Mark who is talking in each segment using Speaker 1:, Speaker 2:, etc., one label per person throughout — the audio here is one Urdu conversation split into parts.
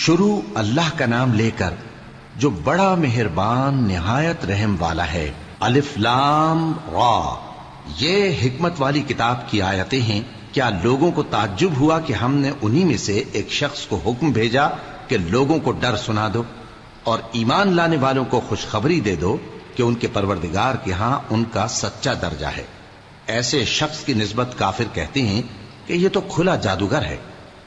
Speaker 1: شروع اللہ کا نام لے کر جو بڑا مہربان نہایت رحم والا ہے۔ الف لام را، یہ حکمت والی کتاب کی آیتیں ہیں۔ کیا لوگوں کو تعجب ہوا کہ ہم نے انہی میں سے ایک شخص کو حکم بھیجا کہ لوگوں کو ڈر سنا دو اور ایمان لانے والوں کو خوشخبری دے دو کہ ان کے پروردگار کے ہاں ان کا سچا درجہ ہے۔ ایسے شخص کی نسبت کافر کہتے ہیں کہ یہ تو کھلا جادوگر ہے۔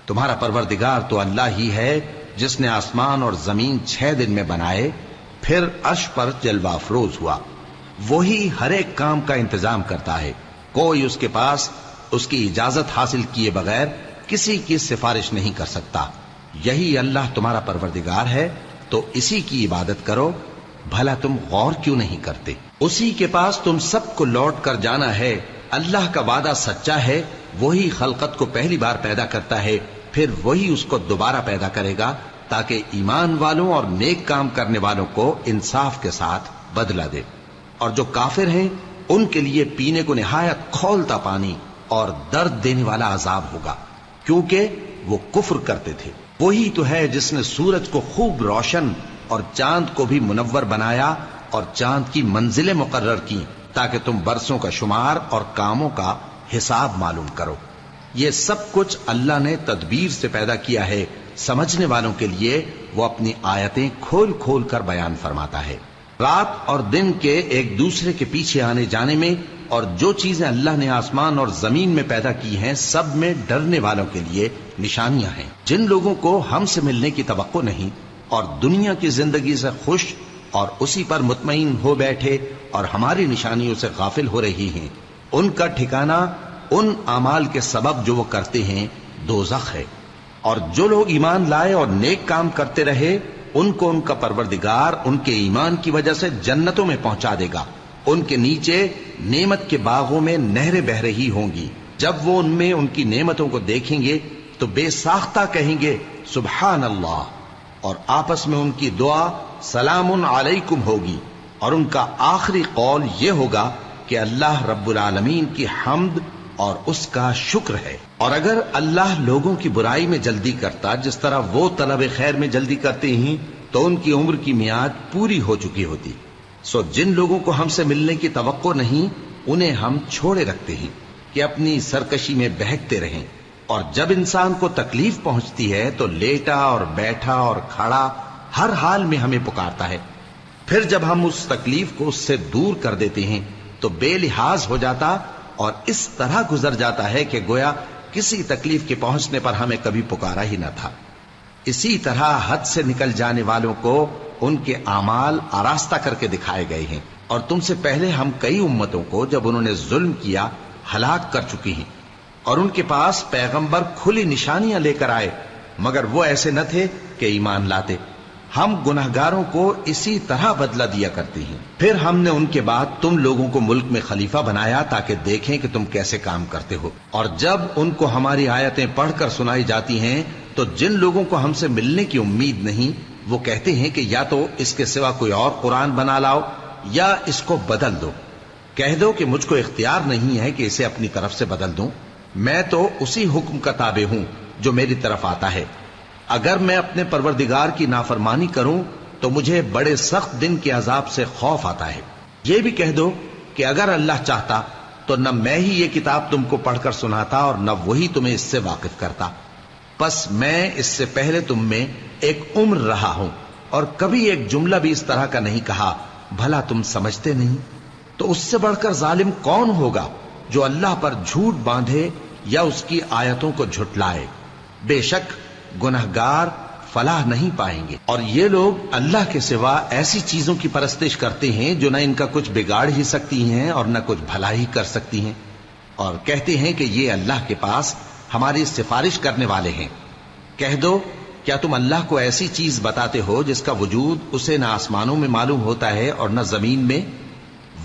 Speaker 1: تمہارا پروردگار تو اللہ ہی ہے جس نے آسمان اور زمین 6 دن میں بنائے، پھر عرش پر جلوہ افروز ہوا۔ وہی ہر ایک کام کا انتظام کرتا ہے، کوئی اس کے پاس اس کی اجازت حاصل کیے بغیر کسی کی سفارش نہیں کر سکتا۔ یہی اللہ تمہارا پروردگار ہے تو اسی کی عبادت کرو، بھلا تم غور کیوں نہیں کرتے؟ اسی کے پاس تم سب کو لوٹ کر جانا ہے۔ اللہ کا وعدہ سچا ہے، وہی خلقت کو پہلی بار پیدا کرتا ہے، پھر وہی اس کو دوبارہ پیدا کرے گا تاکہ ایمان والوں اور نیک کام کرنے والوں کو انصاف کے ساتھ بدلہ دے۔ اور جو کافر ہیں ان کے لیے پینے کو نہایت کھولتا پانی اور درد دینے والا عذاب ہوگا، کیونکہ وہ کفر کرتے تھے۔ وہی تو ہے جس نے سورج کو خوب روشن اور چاند کو بھی منور بنایا اور چاند کی منزلیں مقرر کی تاکہ تم برسوں کا شمار اور کاموں کا حساب معلوم کرو۔ یہ سب کچھ اللہ نے تدبیر سے پیدا کیا ہے، سمجھنے والوں کے لیے وہ اپنی آیتیں کھول کھول کر بیان فرماتا ہے۔ رات اور دن کے ایک دوسرے کے پیچھے آنے جانے میں اور جو چیزیں اللہ نے آسمان اور زمین میں پیدا کی ہیں سب میں ڈرنے والوں کے لیے نشانیاں ہیں۔ جن لوگوں کو ہم سے ملنے کی توقع نہیں اور دنیا کی زندگی سے خوش اور اسی پر مطمئن ہو بیٹھے اور ہماری نشانیوں سے غافل ہو رہی ہیں، ان کا ٹھکانہ ان اعمال کے سبب جو وہ کرتے ہیں دوزخ ہے۔ اور جو لوگ ایمان لائے اور نیک کام کرتے رہے ان کو ان کا پروردگار ان کے ایمان کی وجہ سے جنتوں میں پہنچا دے گا، ان کے نیچے نعمت کے باغوں میں نہریں بہ رہی ہوں گی۔ جب وہ ان میں ان کی نعمتوں کو دیکھیں گے تو بے ساختہ کہیں گے سبحان اللہ، اور آپس میں ان کی دعا سلام علیکم ہوگی، اور ان کا آخری قول یہ ہوگا کہ اللہ رب العالمین کی حمد اور اس کا شکر ہے۔ اور اگر اللہ لوگوں کی برائی میں جلدی کرتا جس طرح وہ طلب خیر میں جلدی کرتے ہیں تو ان کی عمر کی میعاد پوری ہو چکی ہوتی۔ سو جن لوگوں کو ہم سے ملنے کی توقع نہیں انہیں ہم چھوڑے رکھتے ہیں کہ اپنی سرکشی میں بہکتے رہیں، اور جب انسان کو تکلیف پہنچتی ہے تو لیٹا اور بیٹھا اور کھڑا ہر حال میں ہمیں پکارتا ہے۔ پھر جب ہم اس تکلیف کو اس سے دور کر دیتے ہیں تو بے لحاظ ہو جاتا اور اس طرح گزر جاتا ہے کہ گویا کسی تکلیف کے پہنچنے پر ہمیں کبھی پکارا ہی نہ تھا۔ اسی طرح حد سے نکل جانے والوں کو ان کے اعمال آراستہ کر کے دکھائے گئے ہیں، اور تم سے پہلے ہم کئی امتوں کو جب انہوں نے ظلم کیا ہلاک کر چکی ہیں، اور ان کے پاس پیغمبر کھلی نشانیاں لے کر آئے مگر وہ ایسے نہ تھے کہ ایمان لاتے۔ ہم گناہگاروں کو اسی طرح بدلہ دیا کرتے ہیں۔ پھر ہم نے ان کے بعد تم لوگوں کو ملک میں خلیفہ بنایا تاکہ دیکھیں کہ تم کیسے کام کرتے ہو، اور جب ان کو ہماری آیتیں پڑھ کر سنائی جاتی ہیں تو جن لوگوں کو ہم سے ملنے کی امید نہیں وہ کہتے ہیں کہ یا تو اس کے سوا کوئی اور قرآن بنا لاؤ یا اس کو بدل دو۔ کہہ دو کہ مجھ کو اختیار نہیں ہے کہ اسے اپنی طرف سے بدل دوں، میں تو اسی حکم کا تابع ہوں جو میری طرف آتا ہے۔ اگر میں اپنے پروردگار کی نافرمانی کروں تو مجھے بڑے سخت دن کے عذاب سے خوف آتا ہے۔ یہ بھی کہہ دو کہ اگر اللہ چاہتا تو نہ میں ہی یہ کتاب تم کو پڑھ کر سناتا اور نہ وہی تمہیں اس سے واقف کرتا، پس میں اس سے پہلے تم میں ایک عمر رہا ہوں اور کبھی ایک جملہ بھی اس طرح کا نہیں کہا، بھلا تم سمجھتے نہیں؟ تو اس سے بڑھ کر ظالم کون ہوگا جو اللہ پر جھوٹ باندھے یا اس کی آیتوں کو جھٹلائے؟ بے شک گنہگار فلاح نہیں پائیں گے۔ اور یہ لوگ اللہ کے سوا ایسی چیزوں کی پرستش کرتے ہیں جو نہ ان کا کچھ بگاڑ ہی سکتی ہیں اور نہ کچھ بھلا ہی کر سکتی ہیں، اور کہتے ہیں کہ یہ اللہ کے پاس ہماری سفارش کرنے والے ہیں۔ کہہ دو کیا تم اللہ کو ایسی چیز بتاتے ہو جس کا وجود اسے نہ آسمانوں میں معلوم ہوتا ہے اور نہ زمین میں؟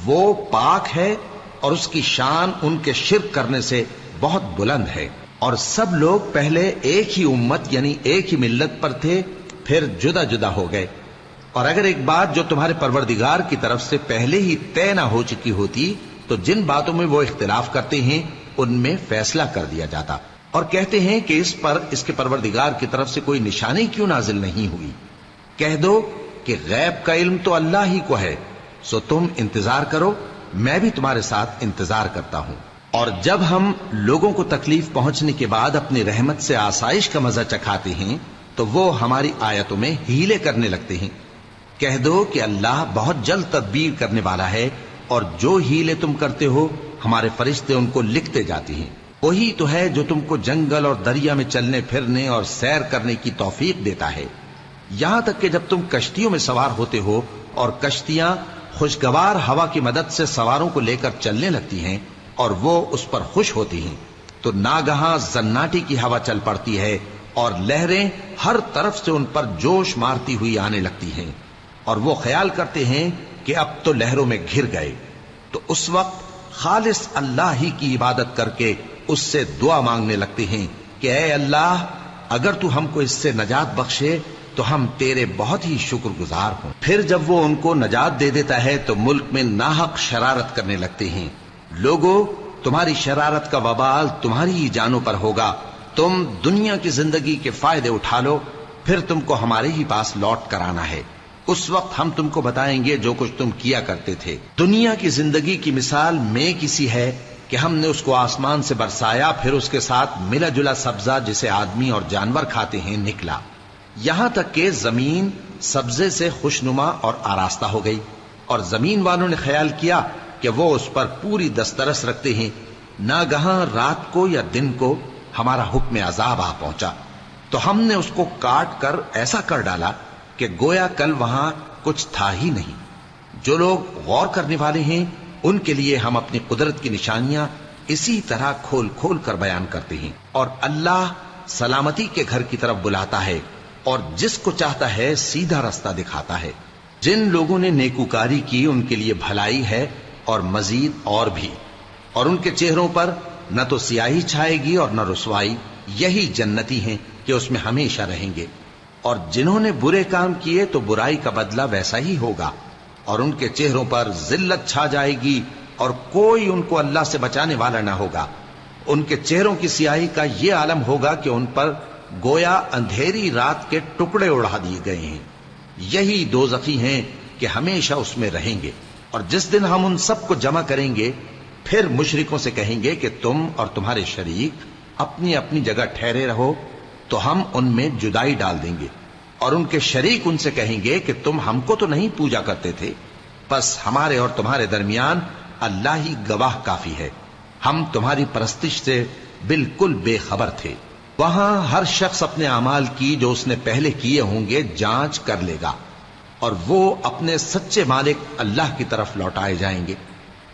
Speaker 1: وہ پاک ہے اور اس کی شان ان کے شرک کرنے سے بہت بلند ہے۔ اور سب لوگ پہلے ایک ہی امت یعنی ایک ہی ملت پر تھے، پھر جدا جدا ہو گئے۔ اور اگر ایک بات جو تمہارے پروردگار کی طرف سے پہلے ہی طے نہ ہو چکی ہوتی تو جن باتوں میں وہ اختلاف کرتے ہیں ان میں فیصلہ کر دیا جاتا، اور کہتے ہیں کہ اس پر اس کے پروردگار کی طرف سے کوئی نشانی کیوں نازل نہیں ہوئی؟ کہہ دو کہ غیب کا علم تو اللہ ہی کو ہے، سو تم انتظار کرو، میں بھی تمہارے ساتھ انتظار کرتا ہوں۔ اور جب ہم لوگوں کو تکلیف پہنچنے کے بعد اپنی رحمت سے آسائش کا مزہ چکھاتے ہیں تو وہ ہماری آیتوں میں ہیلے کرنے لگتے ہیں۔ کہہ دو کہ اللہ بہت جلد تدبیر کرنے والا ہے، اور جو ہیلے تم کرتے ہو ہمارے فرشتے ان کو لکھتے جاتے ہیں۔ وہی تو ہے جو تم کو جنگل اور دریا میں چلنے پھرنے اور سیر کرنے کی توفیق دیتا ہے، یہاں تک کہ جب تم کشتیوں میں سوار ہوتے ہو اور کشتیاں خوشگوار ہوا کی مدد سے سواروں کو لے کر چلنے لگتی ہیں اور وہ اس پر خوش ہوتی ہیں، تو ناگہاں زناٹی کی ہوا چل پڑتی ہے اور لہریں ہر طرف سے ان پر جوش مارتی ہوئی آنے لگتی ہیں، اور وہ خیال کرتے ہیں کہ اب تو لہروں میں گھر گئے۔ تو اس وقت خالص اللہ ہی کی عبادت کر کے اس سے دعا مانگنے لگتے ہیں کہ اے اللہ، اگر تو ہم کو اس سے نجات بخشے تو ہم تیرے بہت ہی شکر گزار ہوں۔ پھر جب وہ ان کو نجات دے دیتا ہے تو ملک میں ناحق شرارت کرنے لگتے ہیں۔ لوگو، تمہاری شرارت کا وبال تمہاری ہی جانوں پر ہوگا، تم دنیا کی زندگی کے فائدے اٹھا لو، پھر تم کو ہمارے ہی پاس لوٹ کر آنا ہے، اس وقت ہم تم کو بتائیں گے جو کچھ تم کیا کرتے تھے۔ دنیا کی زندگی کی مثال میں کسی ہے کہ ہم نے اس کو آسمان سے برسایا، پھر اس کے ساتھ ملا جلا سبزہ جسے آدمی اور جانور کھاتے ہیں نکلا، یہاں تک کہ زمین سبزے سے خوشنما اور آراستہ ہو گئی، اور زمین والوں نے خیال کیا کہ وہ اس پر پوری دسترس رکھتے ہیں۔ ناگہاں رات کو یا دن کو ہمارا حکم عذاب آ پہنچا تو ہم نے اس کو کاٹ کر ایسا کر ڈالا کہ گویا کل وہاں کچھ تھا ہی نہیں۔ جو لوگ غور کرنے والے ہیں ان کے لیے ہم اپنی قدرت کی نشانیاں اسی طرح کھول کھول کر بیان کرتے ہیں۔ اور اللہ سلامتی کے گھر کی طرف بلاتا ہے اور جس کو چاہتا ہے سیدھا رستہ دکھاتا ہے۔ جن لوگوں نے نیکوکاری کی ان کے لیے بھلائی ہے اور مزید اور بھی، اور ان کے چہروں پر نہ تو سیاہی چھائے گی اور نہ رسوائی، یہی جنتی ہیں کہ اس میں ہمیشہ رہیں گے۔ اور جنہوں نے برے کام کیے تو برائی کا بدلہ ویسا ہی ہوگا، اور ان کے چہروں پر ذلت چھا جائے گی اور کوئی ان کو اللہ سے بچانے والا نہ ہوگا۔ ان کے چہروں کی سیاہی کا یہ عالم ہوگا کہ ان پر گویا اندھیری رات کے ٹکڑے اڑا دیے گئے ہیں۔ یہی دوزخی ہیں کہ ہمیشہ اس میں رہیں گے۔ اور جس دن ہم ان سب کو جمع کریں گے پھر مشرکوں سے کہیں گے کہ تم اور تمہارے شریک اپنی اپنی جگہ ٹھہرے رہو تو ہم ان میں جدائی ڈال دیں گے، اور ان کے شریک ان سے کہیں گے کہ تم ہم کو تو نہیں پوجا کرتے تھے، بس ہمارے اور تمہارے درمیان اللہ ہی گواہ کافی ہے، ہم تمہاری پرستش سے بالکل بے خبر تھے۔ وہاں ہر شخص اپنے اعمال کی جو اس نے پہلے کیے ہوں گے جانچ کر لے گا، اور وہ اپنے سچے مالک اللہ کی طرف لوٹائے جائیں گے،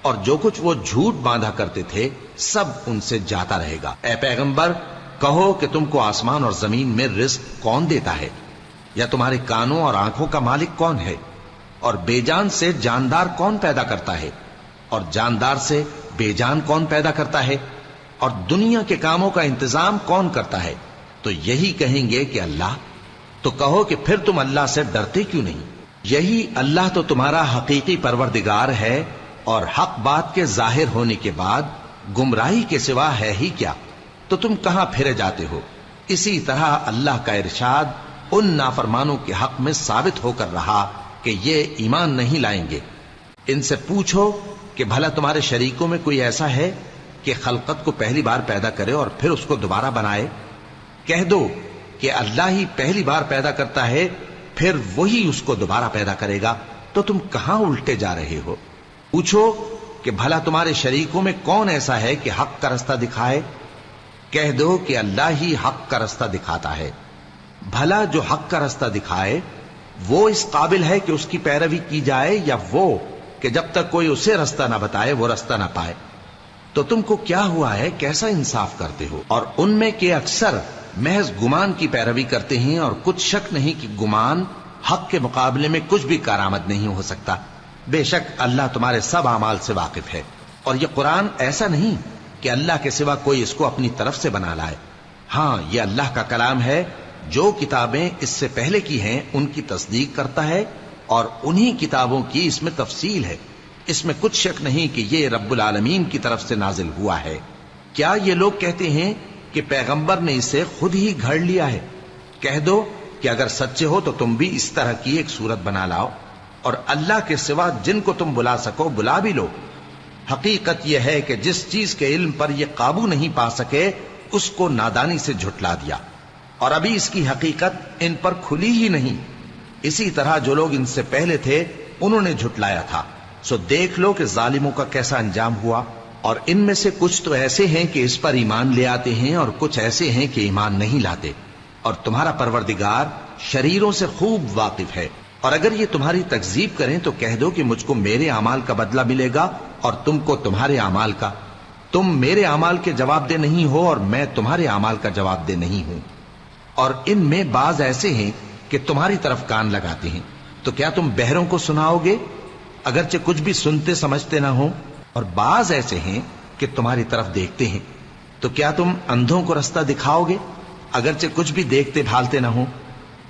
Speaker 1: اور جو کچھ وہ جھوٹ باندھا کرتے تھے سب ان سے جاتا رہے گا۔ اے پیغمبر، کہو کہ تم کو آسمان اور زمین میں رزق کون دیتا ہے، یا تمہارے کانوں اور آنکھوں کا مالک کون ہے، اور بے جان سے جاندار کون پیدا کرتا ہے، اور جاندار سے بے جان کون پیدا کرتا ہے، اور دنیا کے کاموں کا انتظام کون کرتا ہے؟ تو یہی کہیں گے کہ اللہ۔ تو کہو کہ پھر تم اللہ سے ڈرتے کیوں نہیں؟ یہی اللہ تو تمہارا حقیقی پروردگار ہے، اور حق بات کے ظاہر ہونے کے بعد گمراہی کے سوا ہے ہی کیا؟ تو تم کہاں پھرے جاتے ہو؟ اسی طرح اللہ کا ارشاد ان نافرمانوں کے حق میں ثابت ہو کر رہا کہ یہ ایمان نہیں لائیں گے۔ ان سے پوچھو کہ بھلا تمہارے شریکوں میں کوئی ایسا ہے کہ خلقت کو پہلی بار پیدا کرے اور پھر اس کو دوبارہ بنائے؟ کہہ دو کہ اللہ ہی پہلی بار پیدا کرتا ہے، پھر وہی اس کو دوبارہ پیدا کرے گا، تو تم کہاں الٹے جا رہے ہو؟ پوچھو کہ بھلا تمہارے شریکوں میں کون ایسا ہے کہ حق کا رستہ دکھائے؟ کہہ دو کہ اللہ ہی حق کا رستہ دکھاتا ہے۔ بھلا جو حق کا رستہ دکھائے وہ اس قابل ہے کہ اس کی پیروی کی جائے، یا وہ کہ جب تک کوئی اسے رستہ نہ بتائے وہ رستہ نہ پائے؟ تو تم کو کیا ہوا ہے، کیسا انصاف کرتے ہو؟ اور ان میں کے اکثر محض گمان کی پیروی کرتے ہیں، اور کچھ شک نہیں کہ گمان حق کے مقابلے میں کچھ بھی کارآمد نہیں ہو سکتا۔ بے شک اللہ تمہارے سب اعمال سے واقف ہے، اور یہ قرآن ایسا نہیں کہ اللہ کے سوا کوئی اس کو اپنی طرف سے بنا لائے۔ ہاں، یہ اللہ کا کلام ہے، جو کتابیں اس سے پہلے کی ہیں ان کی تصدیق کرتا ہے، اور انہی کتابوں کی اس میں تفصیل ہے۔ اس میں کچھ شک نہیں کہ یہ رب العالمین کی طرف سے نازل ہوا ہے۔ کیا یہ لوگ کہتے ہیں کہ پیغمبر نے اسے خود ہی گھڑ لیا ہے۔ کہہ دو کہ اگر سچے ہو تو تم بھی اس طرح کی ایک صورت بنا لاؤ اور اللہ کے سوا جن کو تم بلا سکو بلا بھی لو۔ حقیقت یہ ہے کہ جس چیز کے علم پر یہ قابو نہیں پا سکے اس کو نادانی سے جھٹلا دیا، اور ابھی اس کی حقیقت ان پر کھلی ہی نہیں۔ اسی طرح جو لوگ ان سے پہلے تھے انہوں نے جھٹلایا تھا، سو دیکھ لو کہ ظالموں کا کیسا انجام ہوا۔ اور ان میں سے کچھ تو ایسے ہیں کہ اس پر ایمان لے آتے ہیں اور کچھ ایسے ہیں کہ ایمان نہیں لاتے، اور تمہارا پروردگار شریروں سے خوب واقف ہے۔ اور اگر یہ تمہاری تکذیب کریں تو کہہ دو کہ مجھ کو میرے اعمال کا بدلہ ملے گا اور تم کو تمہارے اعمال کا۔ تم میرے اعمال کے جواب دہ نہیں ہو اور میں تمہارے اعمال کا جواب دہ نہیں ہوں۔ اور ان میں بعض ایسے ہیں کہ تمہاری طرف کان لگاتے ہیں، تو کیا تم بہروں کو سناؤ گے اگرچہ کچھ بھی سنتے سمجھتے نہ ہو؟ اور بعض ایسے ہیں کہ تمہاری طرف دیکھتے ہیں، تو کیا تم اندھوں کو رستہ دکھاؤ گے اگرچہ کچھ بھی دیکھتے بھالتے نہ ہو؟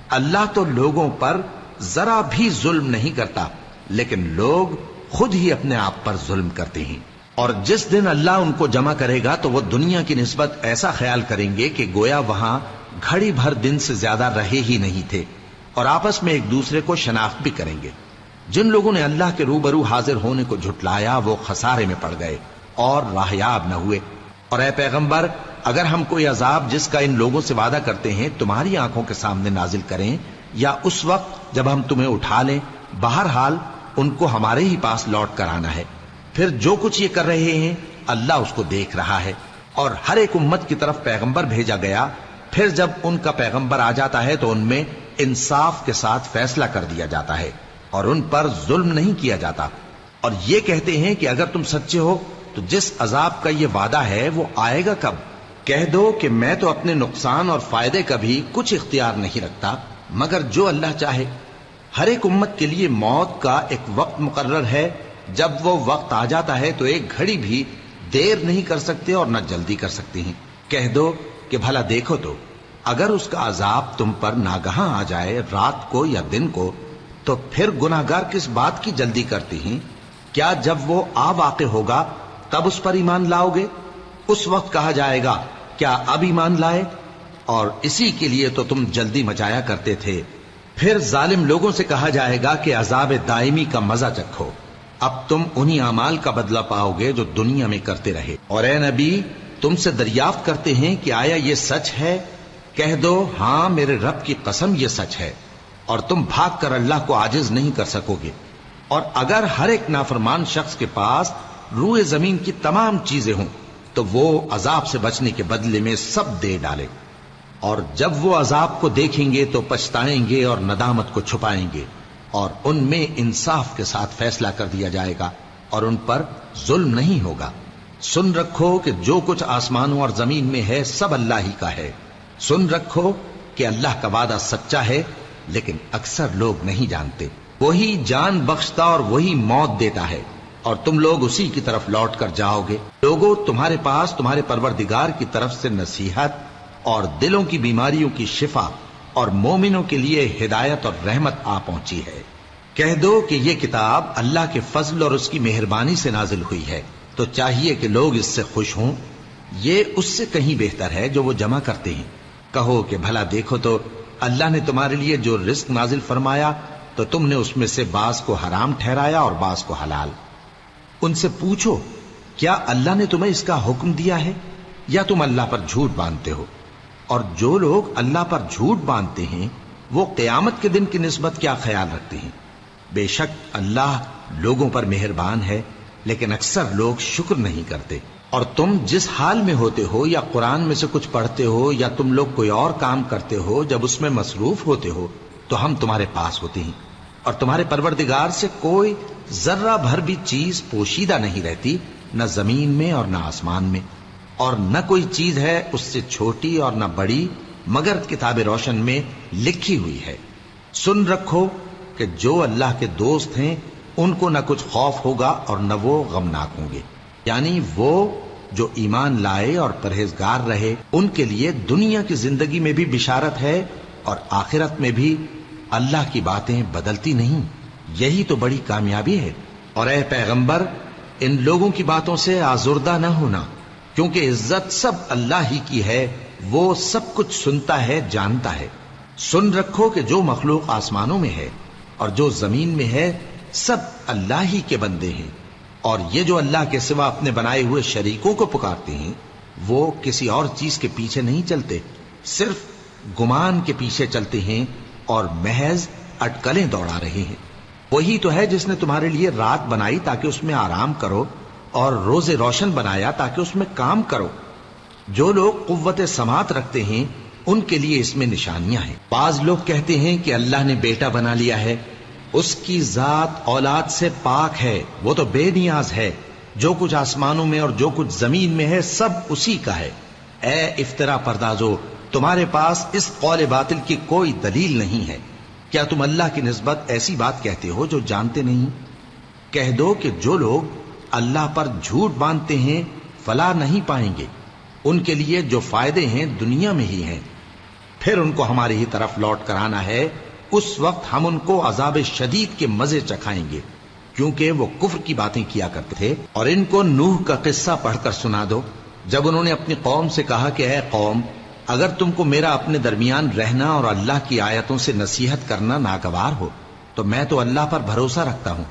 Speaker 1: اللہ تو لوگوں پر ذرا بھی ظلم نہیں کرتا، لیکن لوگ خود ہی اپنے آپ پر ظلم کرتے ہیں۔ اور جس دن اللہ ان کو جمع کرے گا تو وہ دنیا کی نسبت ایسا خیال کریں گے کہ گویا وہاں گھڑی بھر دن سے زیادہ رہے ہی نہیں تھے، اور آپس میں ایک دوسرے کو شناخت بھی کریں گے۔ جن لوگوں نے اللہ کے روبرو حاضر ہونے کو جھٹلایا وہ خسارے میں پڑ گئے اور راہیاب نہ ہوئے۔ اور اے پیغمبر، اگر ہم کوئی عذاب جس کا ان لوگوں سے وعدہ کرتے ہیں تمہاری آنکھوں کے سامنے نازل کریں یا اس وقت جب ہم تمہیں اٹھا لیں، بہرحال ان کو ہمارے ہی پاس لوٹ کر آنا ہے۔ پھر جو کچھ یہ کر رہے ہیں اللہ اس کو دیکھ رہا ہے۔ اور ہر ایک امت کی طرف پیغمبر بھیجا گیا، پھر جب ان کا پیغمبر آ جاتا ہے تو ان میں انصاف کے ساتھ فیصلہ کر دیا جاتا ہے اور ان پر ظلم نہیں کیا جاتا۔ اور یہ کہتے ہیں کہ اگر تم سچے ہو تو جس عذاب کا یہ وعدہ ہے وہ آئے گا کب؟ کہہ دو کہ میں تو اپنے نقصان اور فائدے کا بھی کچھ اختیار نہیں رکھتا مگر جو اللہ چاہے۔ ہر ایک امت کے لیے موت کا ایک وقت مقرر ہے، جب وہ وقت آ جاتا ہے تو ایک گھڑی بھی دیر نہیں کر سکتے اور نہ جلدی کر سکتے ہیں۔ کہہ دو کہ بھلا دیکھو تو اگر اس کا عذاب تم پر ناگہاں آ جائے رات کو یا دن کو تو پھر گناہگار کس بات کی جلدی کرتے ہیں؟ کیا جب وہ آ واقع ہوگا تب اس پر ایمان لاؤ گے؟ اس وقت کہا جائے گا کیا اب ایمان لائے؟ اور اسی کے لیے تو تم جلدی مچایا کرتے تھے۔ پھر ظالم لوگوں سے کہا جائے گا کہ عذاب دائمی کا مزہ چکھو، اب تم انہی اعمال کا بدلہ پاؤ گے جو دنیا میں کرتے رہے۔ اور اے نبی، تم سے دریافت کرتے ہیں کہ آیا یہ سچ ہے؟ کہہ دو ہاں میرے رب کی قسم یہ سچ ہے، اور تم بھاگ کر اللہ کو عاجز نہیں کر سکو گے۔ اور اگر ہر ایک نافرمان شخص کے پاس روئے زمین کی تمام چیزیں ہوں تو وہ عذاب سے بچنے کے بدلے میں سب دے ڈالے، اور جب وہ عذاب کو دیکھیں گے تو پچھتائیں گے اور ندامت کو چھپائیں گے، اور ان میں انصاف کے ساتھ فیصلہ کر دیا جائے گا اور ان پر ظلم نہیں ہوگا۔ سن رکھو کہ جو کچھ آسمانوں اور زمین میں ہے سب اللہ ہی کا ہے۔ سن رکھو کہ اللہ کا وعدہ سچا ہے، لیکن اکثر لوگ نہیں جانتے۔ وہی جان بخشتا اور وہی موت دیتا ہے، اور تم لوگ اسی کی طرف لوٹ کر جاؤ گے۔ لوگوں، تمہارے پاس تمہارے پروردگار کی طرف سے نصیحت اور دلوں کی بیماریوں کی شفا اور مومنوں کے لیے ہدایت اور رحمت آ پہنچی ہے۔ کہہ دو کہ یہ کتاب اللہ کے فضل اور اس کی مہربانی سے نازل ہوئی ہے، تو چاہیے کہ لوگ اس سے خوش ہوں۔ یہ اس سے کہیں بہتر ہے جو وہ جمع کرتے ہیں۔ کہو کہ بھلا دیکھو تو اللہ نے تمہارے لیے جو رزق نازل فرمایا تو تم نے اس میں سے بعض کو حرام ٹھہرایا اور بعض کو حلال۔ ان سے پوچھو کیا اللہ نے تمہیں اس کا حکم دیا ہے یا تم اللہ پر جھوٹ باندھتے ہو؟ اور جو لوگ اللہ پر جھوٹ باندھتے ہیں وہ قیامت کے دن کی نسبت کیا خیال رکھتے ہیں؟ بے شک اللہ لوگوں پر مہربان ہے، لیکن اکثر لوگ شکر نہیں کرتے۔ اور تم جس حال میں ہوتے ہو یا قرآن میں سے کچھ پڑھتے ہو یا تم لوگ کوئی اور کام کرتے ہو، جب اس میں مصروف ہوتے ہو تو ہم تمہارے پاس ہوتے ہیں، اور تمہارے پروردگار سے کوئی ذرہ بھر بھی چیز پوشیدہ نہیں رہتی، نہ زمین میں اور نہ آسمان میں، اور نہ کوئی چیز ہے اس سے چھوٹی اور نہ بڑی مگر کتاب روشن میں لکھی ہوئی ہے۔ سن رکھو کہ جو اللہ کے دوست ہیں ان کو نہ کچھ خوف ہوگا اور نہ وہ غمناک ہوں گے، یعنی وہ جو ایمان لائے اور پرہیزگار رہے ان کے لیے دنیا کی زندگی میں بھی بشارت ہے اور آخرت میں بھی۔ اللہ کی باتیں بدلتی نہیں، یہی تو بڑی کامیابی ہے۔ اور اے پیغمبر، ان لوگوں کی باتوں سے آزردہ نہ ہونا، کیونکہ عزت سب اللہ ہی کی ہے، وہ سب کچھ سنتا ہے، جانتا ہے۔ سن رکھو کہ جو مخلوق آسمانوں میں ہے اور جو زمین میں ہے سب اللہ ہی کے بندے ہیں، اور یہ جو اللہ کے سوا اپنے بنائے ہوئے شریکوں کو پکارتے ہیں وہ کسی اور چیز کے پیچھے نہیں چلتے، صرف گمان کے پیچھے چلتے ہیں اور محض اٹکلیں دوڑا رہے ہیں۔ وہی تو ہے جس نے تمہارے لیے رات بنائی تاکہ اس میں آرام کرو، اور روز روشن بنایا تاکہ اس میں کام کرو۔ جو لوگ قوت سماعت رکھتے ہیں ان کے لیے اس میں نشانیاں ہیں۔ بعض لوگ کہتے ہیں کہ اللہ نے بیٹا بنا لیا ہے، اس کی ذات اولاد سے پاک ہے، وہ تو بے نیاز ہے، جو کچھ آسمانوں میں اور جو کچھ زمین میں ہے سب اسی کا ہے۔ اے افترا پردازو، تمہارے پاس اس قول باطل کی کوئی دلیل نہیں ہے۔ کیا تم اللہ کی نسبت ایسی بات کہتے ہو جو جانتے نہیں؟ کہہ دو کہ جو لوگ اللہ پر جھوٹ باندھتے ہیں فلاح نہیں پائیں گے، ان کے لیے جو فائدے ہیں دنیا میں ہی ہیں، پھر ان کو ہماری ہی طرف لوٹ کر آنا ہے، اس وقت ہم ان کو عذاب شدید کے مزے چکھائیں گے، کیونکہ وہ کفر کی باتیں کیا کرتے تھے۔ اور ان کو نوح کا قصہ پڑھ کر سنا دو، جب انہوں نے اپنی قوم سے کہا کہ اے قوم، اگر تم کو میرا اپنے درمیان رہنا اور اللہ کی آیتوں سے نصیحت کرنا ناگوار ہو تو میں تو اللہ پر بھروسہ رکھتا ہوں،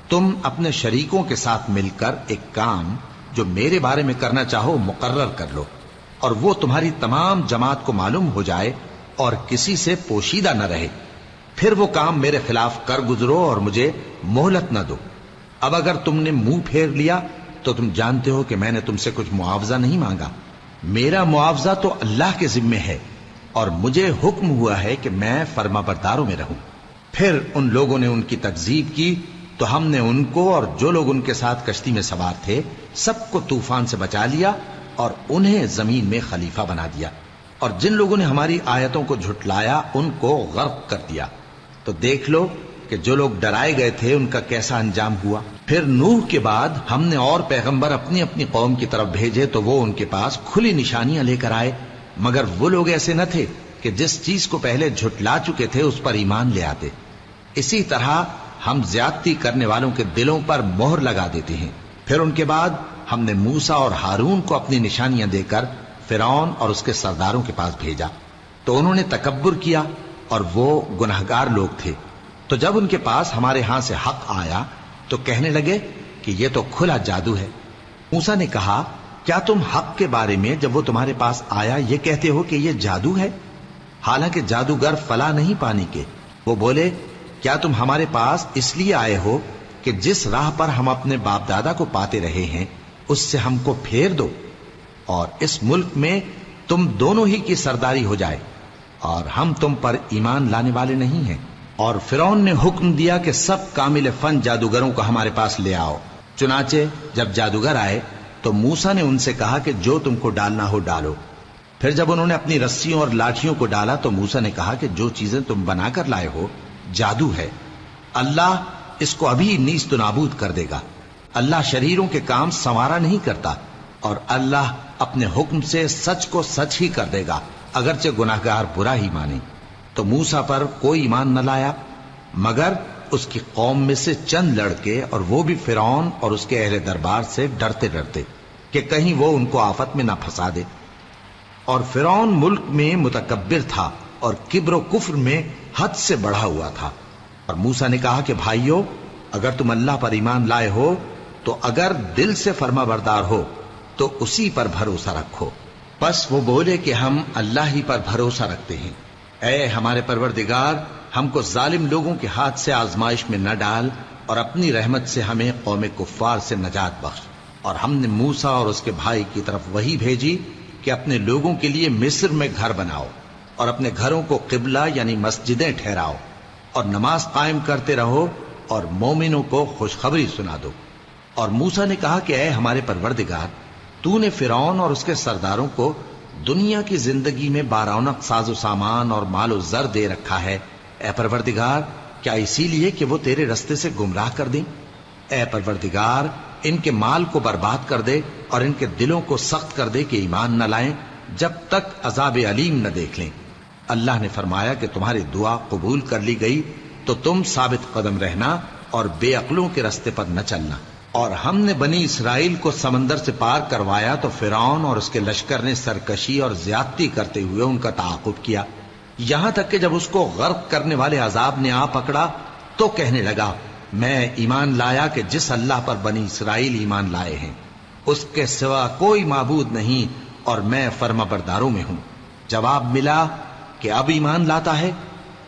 Speaker 1: تم اپنے شریکوں کے ساتھ مل کر ایک کام جو میرے بارے میں کرنا چاہو مقرر کر لو، اور وہ تمہاری تمام جماعت کو معلوم ہو جائے اور کسی سے پوشیدہ نہ رہے، پھر وہ کام میرے خلاف کر گزرو اور مجھے مہلت نہ دو۔ اب اگر تم نے منہ پھیر لیا تو تم جانتے ہو کہ میں نے تم سے کچھ معاوضہ نہیں مانگا، میرا معاوضہ تو اللہ کے ذمے ہے، اور مجھے حکم ہوا ہے کہ میں فرما برداروں میں رہوں۔ پھر ان لوگوں نے ان کی تکذیب کی تو ہم نے ان کو اور جو لوگ ان کے ساتھ کشتی میں سوار تھے سب کو طوفان سے بچا لیا اور انہیں زمین میں خلیفہ بنا دیا، اور جن لوگوں نے ہماری آیتوں کو جھٹلایا ان کو غرق کر دیا۔ تو دیکھ لو کہ جو لوگ ڈرائے گئے تھے ان کا کیسا انجام ہوا۔ پھر نوح کے بعد ہم نے اور پیغمبر اپنی اپنی قوم کی طرف بھیجے تو وہ ان کے پاس کھلی نشانیاں لے کر آئے، مگر وہ لوگ ایسے نہ تھے کہ جس چیز کو پہلے جھٹلا چکے تھے اس پر ایمان لے آتے۔ اسی طرح ہم زیادتی کرنے والوں کے دلوں پر مہر لگا دیتے ہیں۔ پھر ان کے بعد ہم نے موسیٰ اور ہارون کو اپنی نشانیاں دے کر فرعون اور اس کے سرداروں کے پاس بھیجا، تو انہوں نے تکبر کیا اور وہ گناہگار لوگ تھے۔ تو جب ان کے پاس ہمارے ہاں سے حق آیا تو کہنے لگے کہ یہ تو کھلا جادو ہے۔ موسیٰ نے کہا، کیا تم حق کے بارے میں جب وہ تمہارے پاس آیا یہ کہتے ہو کہ یہ جادو ہے، حالانکہ جادوگر فلاح نہیں پانے کے؟ وہ بولے، کیا تم ہمارے پاس اس لیے آئے ہو کہ جس راہ پر ہم اپنے باپ دادا کو پاتے رہے ہیں اس سے ہم کو پھیر دو، اور اس ملک میں تم دونوں ہی کی سرداری ہو جائے، اور ہم تم پر ایمان لانے والے نہیں ہیں؟ اور فرعون نے حکم دیا کہ سب کامل فن جادوگروں کو ہمارے پاس لے آؤ۔ چنانچہ جب جادوگر آئے تو موسیٰ نے ان سے کہا کہ جو تم کو ڈالنا ہو ڈالو۔ پھر جب انہوں نے اپنی رسیوں اور لاٹھیوں کو ڈالا تو موسیٰ نے کہا کہ جو چیزیں تم بنا کر لائے ہو جادو ہے، اللہ اس کو ابھی نیست و نابود کر دے گا۔ اللہ شریروں کے کام سنوارا نہیں کرتا، اور اللہ اپنے حکم سے سچ کو سچ ہی کر دے گا، اگرچہ گناہگار برا ہی مانے۔ تو موسیٰ پر کوئی ایمان نہ لایا مگر اس کی قوم میں سے چند لڑکے، اور وہ بھی فرعون اور اس کے اہل دربار سے ڈرتے ڈرتے کہ کہیں وہ ان کو آفت میں نہ پھنسا دے۔ اور فرعون ملک میں متکبر تھا اور کبر و کفر میں حد سے بڑھا ہوا تھا۔ اور موسیٰ نے کہا کہ بھائیو، اگر تم اللہ پر ایمان لائے ہو تو اگر دل سے فرما بردار ہو تو اسی پر بھروسہ رکھو۔ پس وہ بولے کہ ہم اللہ ہی پر بھروسہ رکھتے ہیں۔ اے ہمارے پروردگار، ہم کو ظالم لوگوں کے ہاتھ سے آزمائش میں نہ ڈال، اور اپنی رحمت سے ہمیں قوم کفار سے نجات بخش۔ اور ہم نے موسیٰ اور اس کے بھائی کی طرف وحی بھیجی کہ اپنے لوگوں کے لیے مصر میں گھر بناؤ، اور اپنے گھروں کو قبلہ یعنی مسجدیں ٹھہراؤ، اور نماز قائم کرتے رہو، اور مومنوں کو خوشخبری سنا دو۔ اور موسیٰ نے کہا کہ اے ہمارے پروردگار، تو نے فرعون اور اس کے سرداروں کو دنیا کی زندگی میں بارونق ساز و سامان اور مال و زر دے رکھا ہے، اے پروردگار کیا اسی لیے کہ وہ تیرے رستے سے گمراہ کر دیں؟ اے پروردگار ان کے مال کو برباد کر دے اور ان کے دلوں کو سخت کر دے کہ ایمان نہ لائیں جب تک عذاب علیم نہ دیکھ لیں۔ اللہ نے فرمایا کہ تمہاری دعا قبول کر لی گئی، تو تم ثابت قدم رہنا اور بے عقلوں کے رستے پر نہ چلنا۔ اور ہم نے بنی اسرائیل کو سمندر سے پار کروایا تو فرعون اور اس کے لشکر نے سرکشی اور زیادتی کرتے ہوئے ان کا تعاقب کیا، یہاں تک کہ جب اس کو غرق کرنے والے عذاب نے آ پکڑا تو کہنے لگا میں ایمان لایا کہ جس اللہ پر بنی اسرائیل ایمان لائے ہیں اس کے سوا کوئی معبود نہیں اور میں فرما برداروں میں ہوں۔ جواب ملا کہ اب ایمان لاتا ہے،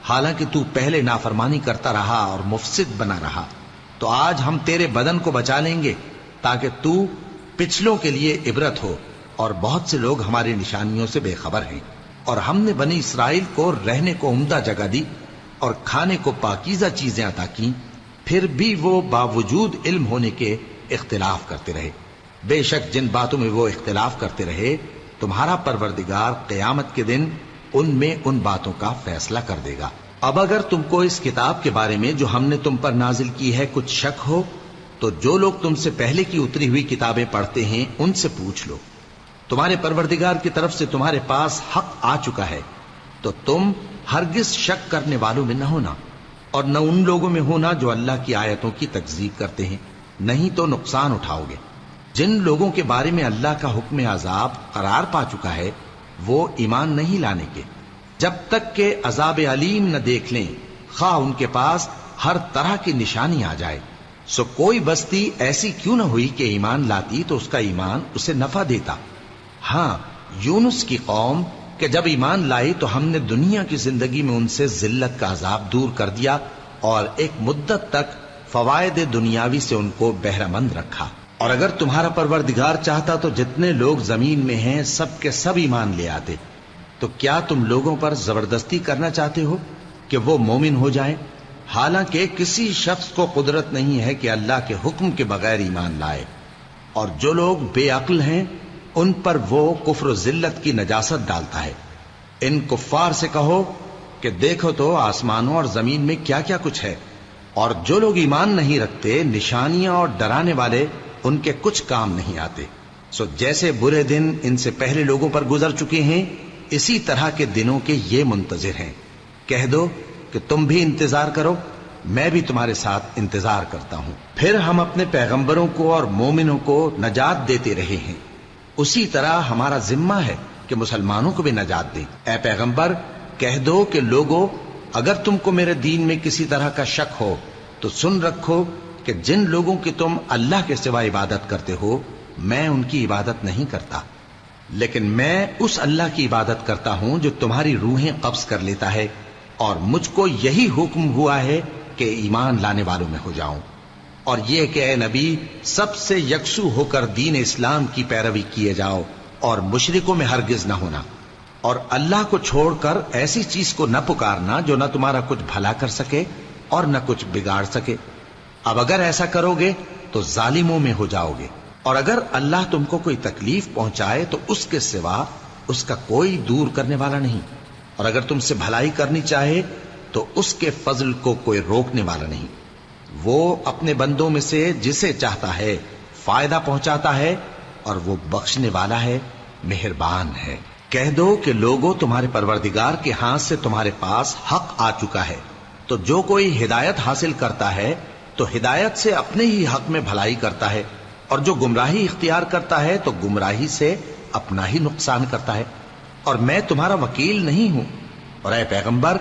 Speaker 1: حالانکہ تو پہلے نافرمانی کرتا رہا اور مفسد بنا رہا، تو آج ہم تیرے بدن کو بچا لیں گے تاکہ تو پچھلوں کے لیے عبرت ہو، اور بہت سے لوگ ہماری نشانیوں سے بے خبر ہیں۔ اور ہم نے بنی اسرائیل کو رہنے کو عمدہ جگہ دی اور کھانے کو پاکیزہ چیزیں عطا کیں، پھر بھی وہ باوجود علم ہونے کے اختلاف کرتے رہے۔ بے شک جن باتوں میں وہ اختلاف کرتے رہے تمہارا پروردگار قیامت کے دن ان میں ان باتوں کا فیصلہ کر دے گا۔ اب اگر تم کو اس کتاب کے بارے میں جو ہم نے تم پر نازل کی ہے کچھ شک ہو تو جو لوگ تم سے پہلے کی اتری ہوئی کتابیں پڑھتے ہیں ان سے پوچھ لو، تمہارے پروردگار کی طرف سے تمہارے پاس حق آ چکا ہے تو تم ہرگز شک کرنے والوں میں نہ ہونا، اور نہ ان لوگوں میں ہونا جو اللہ کی آیتوں کی تکذیب کرتے ہیں، نہیں تو نقصان اٹھاؤ گے۔ جن لوگوں کے بارے میں اللہ کا حکم عذاب قرار پا چکا ہے وہ ایمان نہیں لانے کے جب تک کہ عذاب علیم نہ دیکھ لیں، خواہ ان کے پاس ہر طرح کی نشانی آ جائے۔ سو کوئی بستی ایسی کیوں نہ ہوئی کہ ایمان لاتی تو اس کا ایمان اسے نفع دیتا۔ ہاں، یونس کی قوم کہ جب ایمان لائی تو ہم نے دنیا کی زندگی میں ان سے ذلت کا عذاب دور کر دیا اور ایک مدت تک فوائد دنیاوی سے ان کو بہرہ مند رکھا۔ اور اگر تمہارا پروردگار چاہتا تو جتنے لوگ زمین میں ہیں سب کے سب ایمان لے آتے، تو کیا تم لوگوں پر زبردستی کرنا چاہتے ہو کہ وہ مومن ہو جائیں؟ حالانکہ کسی شخص کو قدرت نہیں ہے کہ اللہ کے حکم کے بغیر ایمان لائے، اور جو لوگ بے عقل ہیں ان پر وہ کفر و ذلت کی نجاست ڈالتا ہے۔ ان کفار سے کہو کہ دیکھو تو آسمانوں اور زمین میں کیا کیا کچھ ہے، اور جو لوگ ایمان نہیں رکھتے نشانیاں اور ڈرانے والے ان کے کچھ کام نہیں آتے۔ سو جیسے برے دن ان سے پہلے لوگوں پر گزر چکے ہیں اسی طرح کے دنوں کے یہ منتظر ہیں۔ کہہ دو کہ تم بھی انتظار کرو، میں بھی تمہارے ساتھ انتظار کرتا ہوں۔ پھر ہم اپنے پیغمبروں کو اور مومنوں کو نجات دیتے رہے ہیں، اسی طرح ہمارا ذمہ ہے کہ مسلمانوں کو بھی نجات دیں۔ اے پیغمبر کہہ دو کہ لوگو اگر تم کو میرے دین میں کسی طرح کا شک ہو تو سن رکھو کہ جن لوگوں کی تم اللہ کے سوا عبادت کرتے ہو میں ان کی عبادت نہیں کرتا، لیکن میں اس اللہ کی عبادت کرتا ہوں جو تمہاری روحیں قبض کر لیتا ہے، اور مجھ کو یہی حکم ہوا ہے کہ ایمان لانے والوں میں ہو جاؤں، اور یہ کہ اے نبی سب سے یکسو ہو کر دین اسلام کی پیروی کیے جاؤ اور مشرکوں میں ہرگز نہ ہونا، اور اللہ کو چھوڑ کر ایسی چیز کو نہ پکارنا جو نہ تمہارا کچھ بھلا کر سکے اور نہ کچھ بگاڑ سکے۔ اب اگر ایسا کرو گے تو ظالموں میں ہو جاؤ گے، اور اگر اللہ تم کو کوئی تکلیف پہنچائے تو اس کے سوا اس کا کوئی دور کرنے والا نہیں، اور اگر تم سے بھلائی کرنی چاہے تو اس کے فضل کو کوئی روکنے والا نہیں۔ وہ اپنے بندوں میں سے جسے چاہتا ہے فائدہ پہنچاتا ہے، اور وہ بخشنے والا ہے، مہربان ہے۔ کہہ دو کہ لوگوں تمہارے پروردگار کے ہاتھ سے تمہارے پاس حق آ چکا ہے، تو جو کوئی ہدایت حاصل کرتا ہے تو ہدایت سے اپنے ہی حق میں بھلائی کرتا ہے، اور جو گمراہی اختیار کرتا ہے تو گمراہی سے اپنا ہی نقصان کرتا ہے، اور میں تمہارا وکیل نہیں ہوں۔ اور اے پیغمبر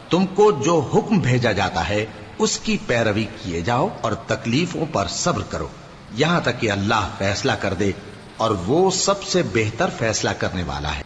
Speaker 1: تم کو جو حکم بھیجا جاتا ہے اس کی پیروی کیے جاؤ اور تکلیفوں پر صبر کرو یہاں تک کہ اللہ فیصلہ کر دے، اور وہ سب سے بہتر فیصلہ کرنے والا ہے۔